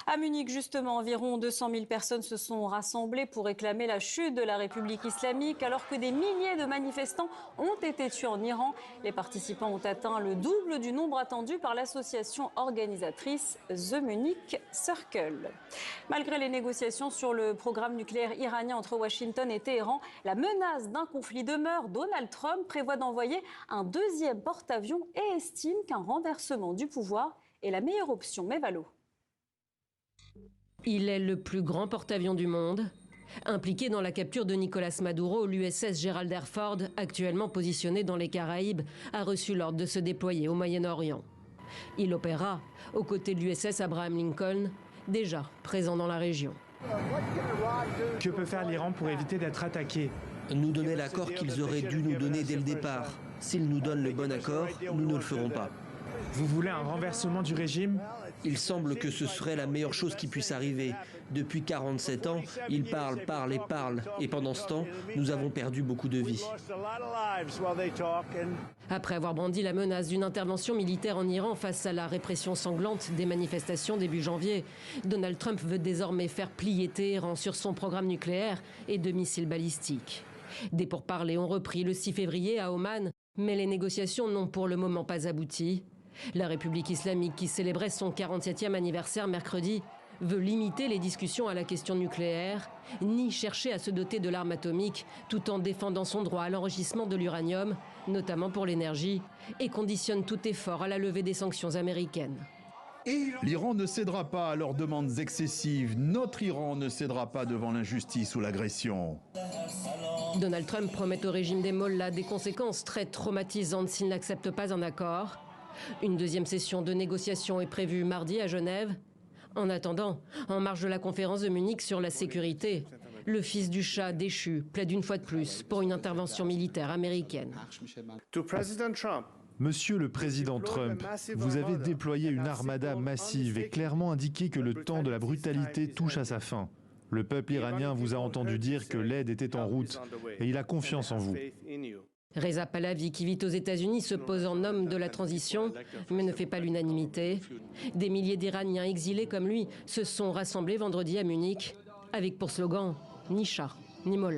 À Munich, justement, environ 200 000 personnes se sont rassemblées pour réclamer la chute de la République islamique, alors que des milliers de manifestants ont été tués en Iran. Les participants ont atteint le double du nombre attendu par l'association organisatrice The Munich Circle. Malgré les négociations sur le programme nucléaire iranien entre Washington et Téhéran, la menace d'un conflit demeure. Donald Trump prévoit d'envoyer un deuxième porte-avions et estime qu'un renversement du pouvoir est la meilleure option. Mévalo. Il est le plus grand porte-avions du monde. Impliqué dans la capture de Nicolas Maduro, l'USS Gerald R. Ford, actuellement positionné dans les Caraïbes, a reçu l'ordre de se déployer au Moyen-Orient. Il opérera aux côtés de l'USS Abraham Lincoln, déjà présent dans la région. Que peut faire l'Iran pour éviter d'être attaqué? Nous donner l'accord qu'ils auraient dû nous donner dès le départ. S'ils nous donnent le bon accord, nous ne le ferons pas. Vous voulez un renversement du régime? Il semble que ce serait la meilleure chose qui puisse arriver. Depuis 47 ans, ils parlent. Et pendant ce temps, nous avons perdu beaucoup de vies. Après avoir brandi la menace d'une intervention militaire en Iran face à la répression sanglante des manifestations début janvier, Donald Trump veut désormais faire plier Téhéran sur son programme nucléaire et de missiles balistiques. Des pourparlers ont repris le 6 février à Oman, mais les négociations n'ont pour le moment pas abouti. La République islamique, qui célébrait son 47e anniversaire mercredi, veut limiter les discussions à la question nucléaire, ni chercher à se doter de l'arme atomique, tout en défendant son droit à l'enrichissement de l'uranium, notamment pour l'énergie, et conditionne tout effort à la levée des sanctions américaines. L'Iran ne cédera pas à leurs demandes excessives. Notre Iran ne cédera pas devant l'injustice ou l'agression. Donald Trump promet au régime des Mollahs des conséquences très traumatisantes s'il n'accepte pas un accord. Une deuxième session de négociation est prévue mardi à Genève. En attendant, en marge de la conférence de Munich sur la sécurité, le fils du Shah déchu plaide une fois de plus pour une intervention militaire américaine. Monsieur le Président Trump, vous avez déployé une armada massive et clairement indiqué que le temps de la brutalité touche à sa fin. Le peuple iranien vous a entendu dire que l'aide était en route et il a confiance en vous. Reza Pahlavi, qui vit aux États-Unis, se pose en homme de la transition, mais ne fait pas l'unanimité. Des milliers d'Iraniens exilés comme lui se sont rassemblés vendredi à Munich, avec pour slogan « Ni chat, ni mollah ».